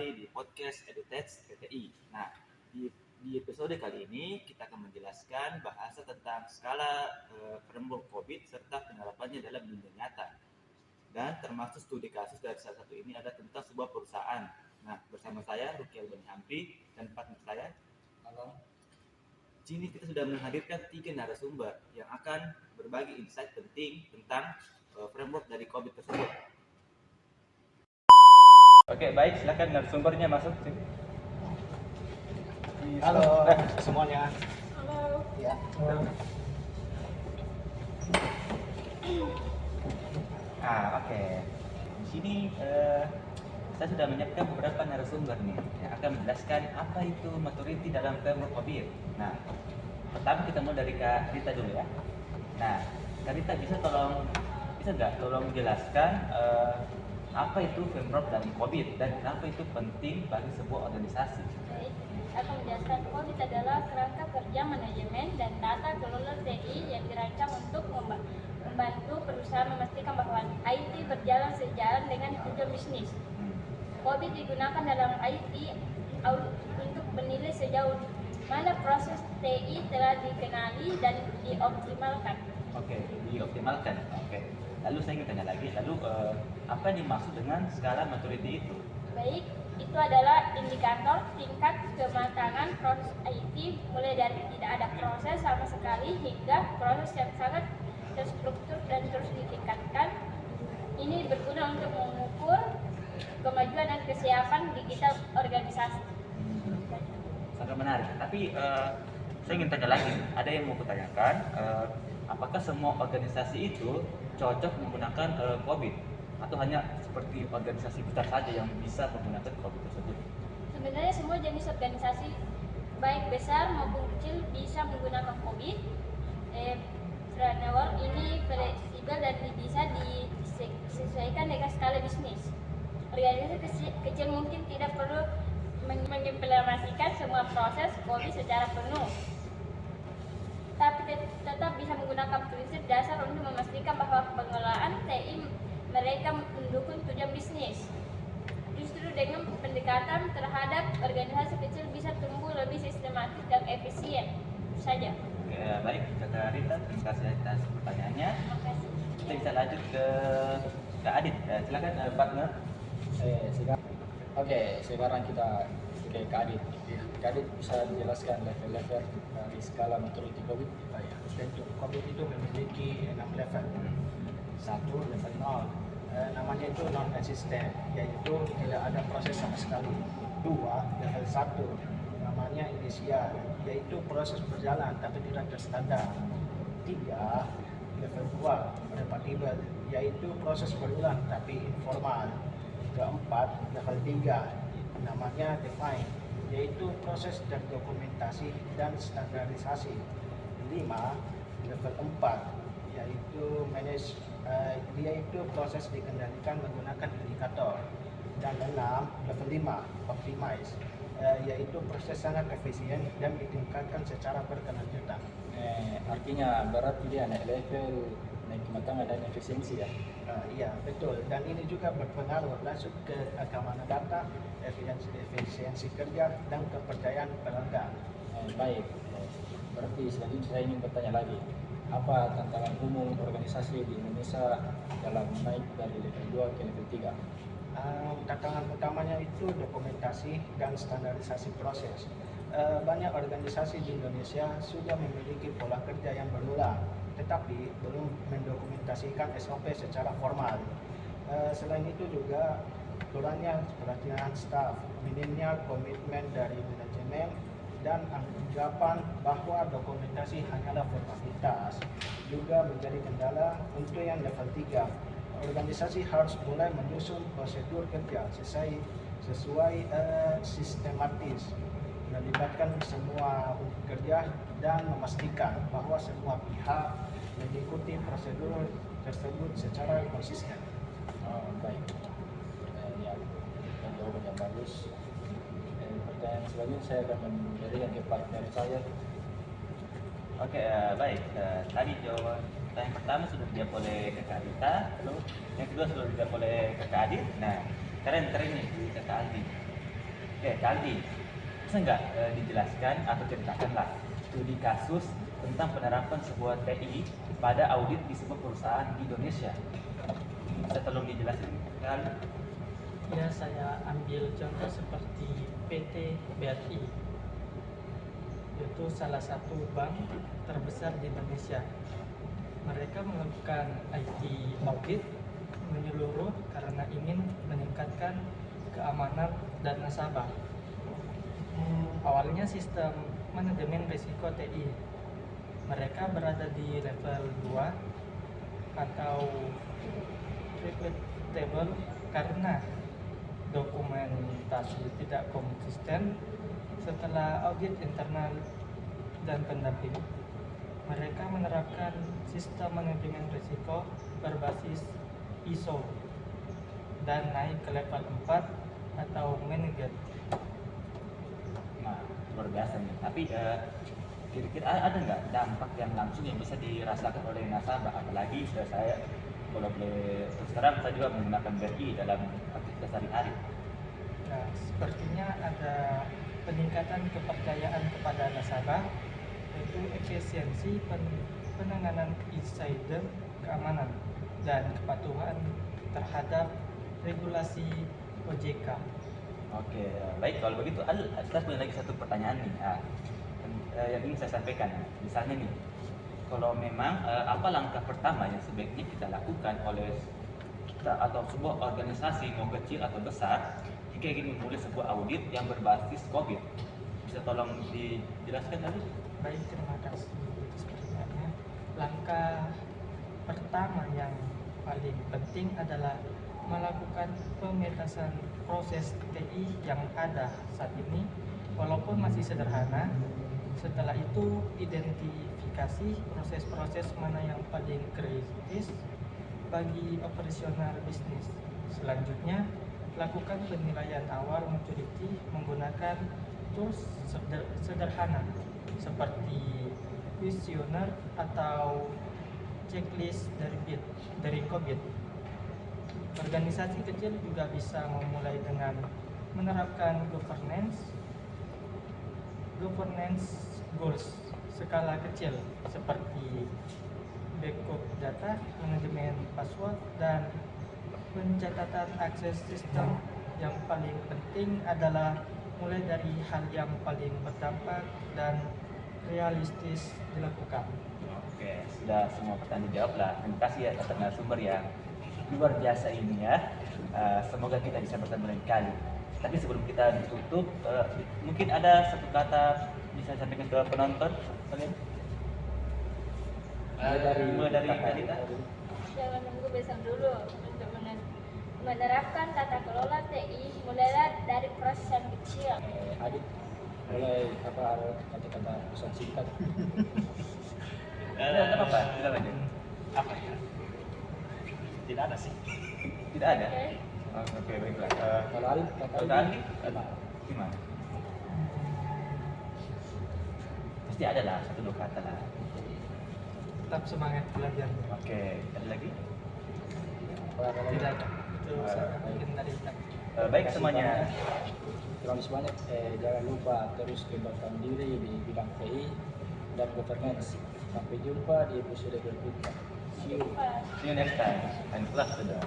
kembali di podcast Edutech PTI. Nah, di episode kali ini kita akan menjelaskan bahasa tentang skala framework COVID serta penerapannya dalam dunia nyata. Dan termasuk studi kasus dari salah satu ini adalah tentang sebuah perusahaan. Nah, bersama saya Rukiel Bani Hamdi dan partner saya Halo. Di sini kita sudah menghadirkan 3 narasumber yang akan berbagi insight penting tentang framework dari COVID tersebut. Oke, baik, silakan narasumbernya masuk. Halo semuanya. Halo. Ya. Oke. Di sini saya sudah menyiapkan beberapa narasumber nih yang akan menjelaskan apa itu maturity dalam framework COVID. Nah, pertama kita mulai dari Kak Rita dulu ya. Nah, Kak Rita bisa nggak tolong jelaskan apa itu framework dalam COVID dan kenapa itu penting bagi sebuah organisasi? Baik, aku menjelaskan COVID adalah kerangka kerja manajemen dan tata kelola TI yang dirancang untuk membantu perusahaan memastikan bahwa IT berjalan sejalan dengan tujuan bisnis. COVID digunakan dalam IT untuk menilai sejauh mana proses TI telah dikenali dan dioptimalkan. Oke, dioptimalkan. Oke. Lalu saya ingin tanya lagi, apa yang dimaksud dengan skala maturity itu? Baik, itu adalah indikator tingkat kematangan proses IT mulai dari tidak ada proses sama sekali hingga proses yang sangat terstruktur dan terus ditingkatkan. Ini berguna untuk mengukur kemajuan dan kesiapan digital organisasi. Sangat menarik. Tapi saya ingin tanya lagi, ada yang mau kutanyakan, apakah semua organisasi itu cocok menggunakan COVID atau hanya seperti organisasi besar saja yang bisa menggunakan COVID tersebut? Sebenarnya semua jenis organisasi baik besar maupun kecil bisa menggunakan COVID. Framework ini fleksibel dan bisa disesuaikan dengan skala bisnis. Organisasi kecil mungkin tidak perlu mengimplementasikan semua proses COVID secara penuh, tapi tetap bisa menggunakan prinsip dasar untuk memastikan bahwa pengelolaan TI mereka mendukung tujuan bisnis. Justru dengan pendekatan terhadap organisasi kecil bisa tumbuh lebih sistematis dan efisien. Itu saja. Oke, baik, Kakak Rita, terima kasih atas pertanyaannya. Terima kasih. Kita bisa lanjut ke Kak Adit. Silakan partner. Oke, sekarang kita ke Kak Adit. Kak Adit bisa dijelaskan level-level dari skala maturity COVID? Tentu, COVID itu memiliki 6 level. 1, level 0, namanya itu non-existent, yaitu tidak ada proses sama sekali. 2, level 1, namanya inisial, yaitu proses berjalan tapi tidak terstandar. 3, level 2, repetible, yaitu proses berulang tapi informal. 4, level 3, namanya define, yaitu proses terdokumentasi dan standarisasi. 5, level 4, yaitu manage, yaitu proses dikendalikan menggunakan indikator. Dan 6, level 5, optimize, yaitu proses sangat efisien dan ditingkatkan secara berkelanjutan. Artinya berarti dia naik level, naik kematangan dan efisiensi ya? Iya, betul. Dan ini juga berpengaruh langsung ke keamanan data, efisiensi kerja, dan kepercayaan pelanggan. Baik, berarti selanjutnya saya ingin bertanya lagi, apa tantangan umum organisasi di Indonesia dalam naik dari level 2 ke level 3? Tantangan utamanya itu dokumentasi dan standarisasi proses. Banyak organisasi di Indonesia sudah memiliki pola kerja yang berulang, tetapi belum mendokumentasikan SOP secara formal. Selain itu juga kurangnya pelatihan staf, minimnya komitmen dari manajemen, dan anggapan bahwa dokumentasi hanyalah formalitas juga menjadi kendala untuk yang level 3. Organisasi harus mulai menyusun prosedur kerja sesuai sistematis, melibatkan semua kerja dan memastikan bahwa semua pihak mengikuti prosedur tersebut secara konsisten. Baik, pertanyaan jawaban yang bagus. Pertanyaan selanjutnya saya akan memberikan ke partner saya. Oke, baik. Tadi jawaban pertanyaan pertama sudah dijawab oleh Kakak Rita, lalu yang kedua sudah dijawab oleh Kakak Adit. Nah, keren nih di Kakak Aldi. Oke, Kaldi, bisa nggak dijelaskan atau ceritakanlah studi kasus tentang penerapan sebuah TI pada audit di sebuah perusahaan di Indonesia? Bisa tolong dijelasin, Kaldi? Ya, saya ambil contoh seperti PT BRI, yaitu salah satu bank terbesar di Indonesia. Mereka melakukan IT audit menyeluruh karena ingin meningkatkan keamanan dan nasabah. Awalnya sistem manajemen risiko TI. Mereka berada di level 2 atau repeatable karena dokumentasi tidak konsisten. Setelah audit internal dan pendamping, mereka menerapkan sistem manajemen risiko berbasis ISO dan naik ke level 4 atau manager. Nah, luar biasa nih. Tapi kira-kira ada nggak dampak yang langsung yang bisa dirasakan oleh nasabah? Apalagi saya kalau boleh terus terang, saya juga menggunakan BRI dalam aktivitas sehari-hari. Nah, sepertinya ada peningkatan kepercayaan kepada nasabah, yaitu efisiensi penanganan insider keamanan dan kepatuhan terhadap regulasi OJK. Oke, baik kalau begitu, saya punya lagi satu pertanyaan nih. Yang ingin saya sampaikan. Misalnya nih, kalau memang apa langkah pertama yang sebaiknya kita lakukan oleh kita atau sebuah organisasi mau kecil atau besar jika ingin memulai sebuah audit yang berbasis COVID? Bisa tolong dijelaskan tadi? Baik, terima kasih atas pertanyaannya. Langkah pertama yang paling penting adalah melakukan pemetasan proses TI yang ada saat ini, walaupun masih sederhana. Setelah itu, identifikasi proses-proses mana yang paling kritis bagi operasional bisnis. Selanjutnya, lakukan penilaian awal maturity menggunakan tools sederhana seperti questionnaire atau checklist dari COVID. Organisasi kecil juga bisa memulai dengan menerapkan governance goals skala kecil seperti backup data, manajemen password, dan pencatatan akses sistem. Yang paling penting adalah mulai dari hal yang paling berdampak dan realistis dilakukan. Oke, sudah semua pertanyaan dijawab lah. Terima kasih ya atas narasumber yang luar biasa ini ya. Semoga kita bisa bertemu lain kali. Tapi sebelum kita ditutup, mungkin ada satu kata bisa sampaikan ke penonton. Mulai dari Kalita. Jangan nunggu besok dulu untuk menerapkan tata kelola TI, mulailah dari proses yang kecil. Adit, mulai kata-kata pesan singkat. Tidak apa-apa, tidak aja. Apa ya? Tidak ada sih. Tidak ada. Oke. Oke, baiklah. Kalau Alif, Kalau Andi, gimana? Pasti ada lah satu dua kata lah. Tetap semangat belajar. Oke, ada lagi? Tidak ada. Itu saya mungkin dari Baik semuanya. Terima kasih banyak. Jangan lupa terus kembangkan diri di bidang TI dan governance. Sampai jumpa di episode berikutnya. See you. See you next time. And plus sudah.